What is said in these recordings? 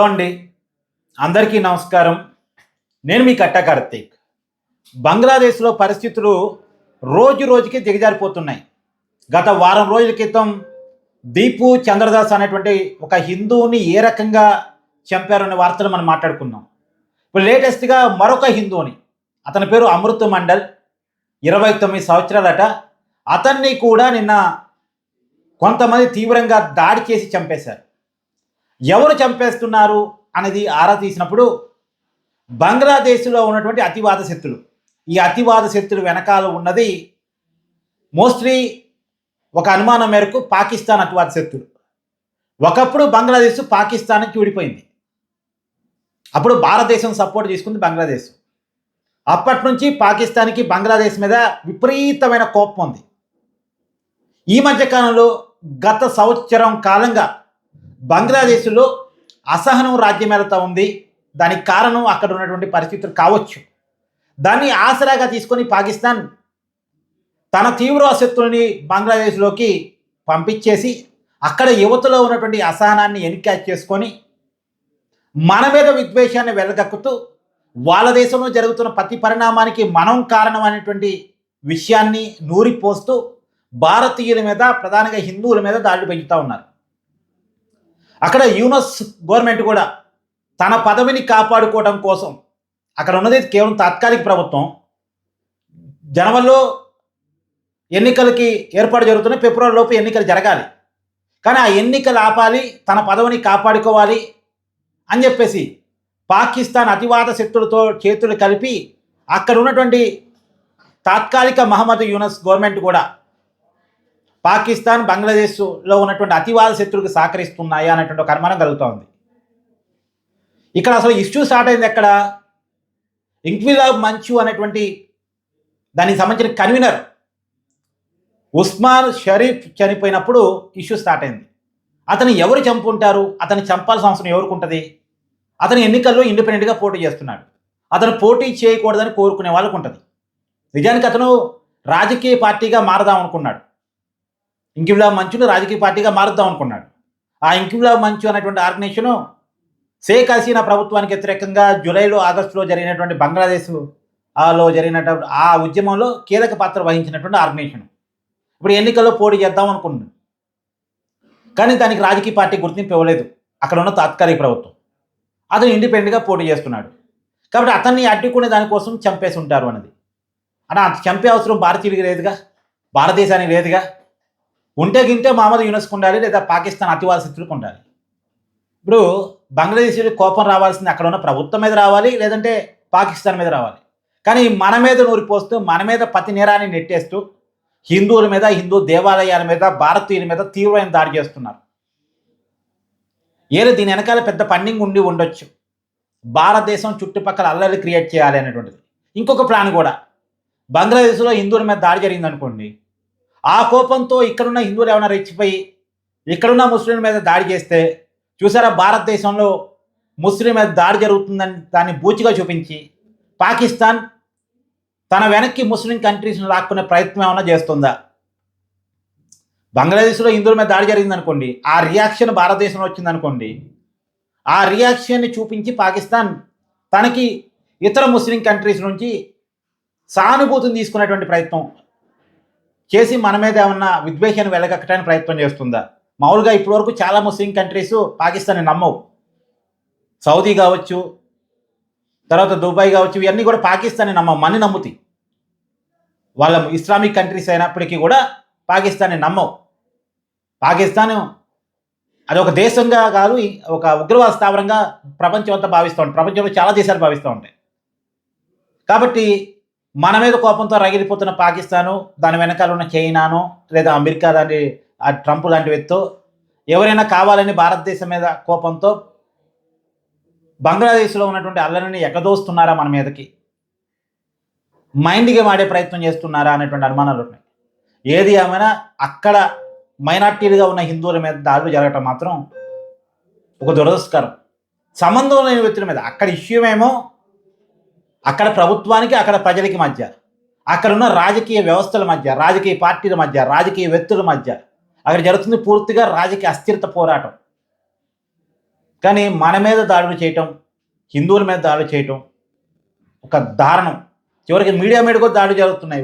Hello అండి, అందరికీ నమస్కారం. నేను మీ కట్ట కార్తీక్. బంగ్లాదేశ్లో పరిస్థితులు రోజు రోజుకి దిగజారిపోతున్నాయి. గత వారం రోజుల క్రితం దీపు చంద్రదాస్ అనేటువంటి ఒక హిందువుని ఏ రకంగా చంపారనే వార్తలు మనం మాట్లాడుకున్నాం. ఇప్పుడు లేటెస్ట్గా మరొక హిందువుని, అతని పేరు అమృత్ మండల్, 29 సంవత్సరాలట. అతన్ని కూడా నిన్న కొంతమంది తీవ్రంగా దాడి చేసి చంపేశారు. ఎవరు చంపేస్తున్నారు అనేది ఆరా తీసినప్పుడు బంగ్లాదేశ్లో ఉన్నటువంటి అతివాద శక్తులు, ఈ అతివాద శక్తులు వెనకాల ఉన్నది మోస్ట్లీ ఒక అనుమానం మేరకు పాకిస్తాన్ అతివాద శక్తులు. ఒకప్పుడు బంగ్లాదేశ్ పాకిస్తాన్కి విడిపోయింది. అప్పుడు భారతదేశం సపోర్ట్ తీసుకుంది బంగ్లాదేశ్. అప్పటి నుంచి పాకిస్తాన్కి బంగ్లాదేశ్ మీద విపరీతమైన కోపం ఉంది. ఈ మధ్యకాలంలో గత సంవత్సరం కాలంగా బంగ్లాదేశ్లో అసహనం రాజ్యమేలుతూ ఉంది. దానికి కారణం అక్కడ ఉన్నటువంటి పరిస్థితులు కావచ్చు. దాన్ని ఆసరాగా తీసుకొని పాకిస్తాన్ తన తీవ్ర శక్తుల్ని బంగ్లాదేశ్లోకి పంపించేసి అక్కడ యువతలో ఉన్నటువంటి అసహనాన్ని ఎన్క్యాచ్ చేసుకొని మన మీద విద్వేషాన్ని వెలగక్కుతూ వాళ్ళ దేశంలో జరుగుతున్న ప్రతి పరిణామానికి మనం కారణం అనేటువంటి విషయాన్ని నూరిపోస్తూ భారతీయుల మీద, ప్రధానంగా హిందువుల మీద దాడులు పెంచుతూ ఉన్నారు. అక్కడ యూనస్ గవర్నమెంట్ కూడా తన పదవిని కాపాడుకోవడం కోసం, అక్కడ ఉన్నది కేవలం తాత్కాలిక ప్రభుత్వం, జనవరిలో ఎన్నికలకి ఏర్పాటు జరుగుతున్నాయి, ఫిబ్రవరి లోపు ఎన్నికలు జరగాలి. కానీ ఆ ఎన్నికలు ఆపాలి, తన పదవిని కాపాడుకోవాలి అని చెప్పేసి పాకిస్తాన్ అతివాద శక్తులతో చేతులు కలిపి అక్కడ ఉన్నటువంటి తాత్కాలిక మహమ్మద్ యూనస్ గవర్నమెంట్ కూడా పాకిస్తాన్, బంగ్లాదేశ్లో ఉన్నటువంటి అతివాద శక్తులకు సహకరిస్తున్నాయా అనేటువంటి ఒక అనుమానం కలుగుతూ ఉంది. ఇక్కడ అసలు ఇష్యూ స్టార్ట్ అయింది ఎక్కడ? ఇంక్విలాబ్ మంచు అనేటువంటి దానికి సంబంధించిన కన్వీనర్ ఉస్మాన్ షరీఫ్ చనిపోయినప్పుడు ఇష్యూ స్టార్ట్ అయింది. అతను ఎవరు చంపుంటారు? అతను చంపాల్సిన అవసరం ఎవరికి ఉంటుంది? అతను ఎన్నికల్లో ఇండిపెండెంట్గా పోటీ చేస్తున్నాడు. అతను పోటీ చేయకూడదని కోరుకునే వాళ్ళకు ఉంటుంది. నిజానికి అతను రాజకీయ పార్టీగా మారదాం అనుకున్నాడు. ఇంక్విలాబ్ మంచును రాజకీయ పార్టీగా మారుద్దాం అనుకున్నాడు. ఆ ఇంక్విలాబ్ మంచు అనేటువంటి ఆర్గనైజేషను షేక్ హసీనా ప్రభుత్వానికి వ్యతిరేకంగా జూలైలో, ఆగస్టులో జరిగినటువంటి బంగ్లాదేశ్లో జరిగినటువంటి ఆ ఉద్యమంలో కీలక పాత్ర వహించినటువంటి ఆర్గనైజేషన్ ఇప్పుడు ఎన్నికల్లో పోటీ చేద్దాం అనుకున్నాడు. కానీ దానికి రాజకీయ పార్టీ గుర్తింపు ఇవ్వలేదు అక్కడ ఉన్న తాత్కాలిక ప్రభుత్వం. అతను ఇండిపెండెంట్గా పోటీ చేస్తున్నాడు. కాబట్టి అతన్ని అడ్డుకునే దానికోసం చంపేసి ఉంటారు అన్నది. అంటే అంత చంపే అవసరం భారతీయుడికి లేదుగా, భారతదేశానికి లేదుగా. ఉంటే గింటే మహమ్మద్ యూనస్కు ఉండాలి, లేదా పాకిస్తాన్ అతివాద శక్తులకు ఉండాలి. ఇప్పుడు బంగ్లాదేశీయులకు కోపం రావాల్సింది అక్కడ ఉన్న ప్రభుత్వం మీద రావాలి, లేదంటే పాకిస్తాన్ మీద రావాలి. కానీ మన మీద నూరిపోస్తూ, మన మీద ప్రతి నేరాన్ని నెట్టేస్తూ హిందువుల మీద, హిందూ దేవాలయాల మీద, భారతీయుల మీద తీవ్రమైన దాడి చేస్తున్నారు. ఏదో దీని వెనకాల పెద్ద ఫండింగ్ ఉండి ఉండొచ్చు. భారతదేశం చుట్టుపక్కల అల్లరి క్రియేట్ చేయాలి అనేటువంటిది. ఇంకొక ప్లాన్ కూడా, బంగ్లాదేశ్లో హిందువుల మీద దాడి జరిగిందనుకోండి, ఆ కోపంతో ఇక్కడున్న హిందువులు ఏమైనా రెచ్చిపోయి ఇక్కడున్న ముస్లింల మీద దాడి చేస్తే, చూసారా భారతదేశంలో ముస్లిం మీద దాడి జరుగుతుందని దాన్ని బూచిగా చూపించి పాకిస్తాన్ తన వెనక్కి ముస్లిం కంట్రీస్ని లాక్కునే ప్రయత్నం ఏమైనా చేస్తుందా? బంగ్లాదేశ్లో హిందువుల మీద దాడి జరిగిందనుకోండి, ఆ రియాక్షన్ భారతదేశంలో వచ్చిందనుకోండి, ఆ రియాక్షన్ని చూపించి పాకిస్తాన్ తనకి ఇతర ముస్లిం కంట్రీస్ నుంచి సానుభూతిని తీసుకునేటువంటి ప్రయత్నం చేసి మన మీద ఏమన్నా విద్వేషాన్ని వెలగక్కడానికి ప్రయత్నం చేస్తుందా? మామూలుగా ఇప్పటివరకు చాలా ముస్లిం కంట్రీస్ పాకిస్తాన్ని నమ్మవు. సౌదీ కావచ్చు, తర్వాత దుబాయ్ కావచ్చు, ఇవన్నీ కూడా పాకిస్తాన్ని నమ్మవు, మన్ని నమ్ముతాయి. వాళ్ళ ఇస్లామిక్ కంట్రీస్ అయినప్పటికీ కూడా పాకిస్తాన్ని నమ్మవు. పాకిస్తాన్ అది ఒక దేశంగా కాదు, ఒక ఉగ్రవాద స్థావరంగా ప్రపంచం అంతా భావిస్తూ ఉంటుంది. ప్రపంచంలో చాలా దేశాలు భావిస్తూ ఉంటాయి. కాబట్టి మన మీద కోపంతో రగిలిపోతున్న పాకిస్తాను, దాని వెనకాల ఉన్న చైనాను, లేదా అమెరికా లాంటి ట్రంప్ లాంటి వ్యక్తితో ఎవరైనా కావాలని భారతదేశం మీద కోపంతో బంగ్లాదేశ్లో ఉన్నటువంటి అల్లరిని ఎగదోస్తున్నారా మన మీదకి, మైండ్ గేమ్ ఆడే ప్రయత్నం చేస్తున్నారా అనేటువంటి అనుమానాలు ఉన్నాయి. ఏది ఏమైనా అక్కడ మైనార్టీలుగా ఉన్న హిందువుల మీద దాడులు జరగటం మాత్రం ఒక దురదృష్టకరం. సంబంధం లేని వ్యక్తుల మీద, అక్కడ ఇష్యూ ఏమో అక్కడ ప్రభుత్వానికి, అక్కడ ప్రజలకి మధ్య, అక్కడ ఉన్న రాజకీయ వ్యవస్థల మధ్య, రాజకీయ పార్టీల మధ్య, రాజకీయ వ్యక్తుల మధ్య అక్కడ జరుగుతుంది పూర్తిగా రాజకీయ అస్థిరత పోరాటం. కానీ మన మీద దాడులు చేయటం, హిందువుల మీద దాడులు చేయటం ఒక దారుణం. చివరికి మీడియా మీద కూడా దాడులు జరుగుతున్నాయి.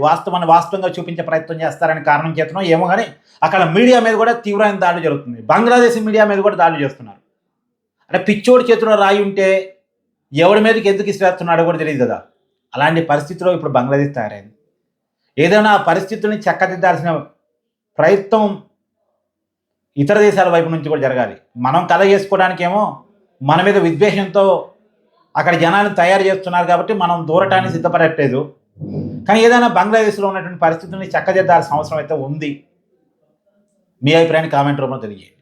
వాస్తవంగా చూపించే ప్రయత్నం చేస్తారని కారణం చేతనో ఏమో కానీ అక్కడ మీడియా మీద కూడా తీవ్రమైన దాడులు జరుగుతుంది. బంగ్లాదేశ్ మీడియా మీద కూడా దాడులు చేస్తున్నారు. అంటే పిచ్చోడి చేతిలో రాయి ఉంటే ఎవడి మీదకి ఎందుకు ఇసిరేస్తున్నాడో కూడా తెలియదు కదా. అలాంటి పరిస్థితిలో ఇప్పుడు బంగ్లాదేశ్ తయారైంది. ఏదైనా ఆ పరిస్థితుల్ని చక్కదిద్దాల్సిన ప్రయత్నం ఇతర దేశాల వైపు నుంచి కూడా జరగాలి. మనం కథ చేసుకోవడానికేమో మన మీద విద్వేషంతో అక్కడ జనాన్ని తయారు చేస్తున్నారు కాబట్టి మనం దూరటానికి సిద్ధపడట్లేదు. కానీ ఏదైనా బంగ్లాదేశ్లో ఉన్నటువంటి పరిస్థితుల్ని చక్కదిద్దాల్సిన అవసరం అయితే ఉంది. మీ అభిప్రాయాన్ని కామెంట్ రూపంలో తెలియజేయండి.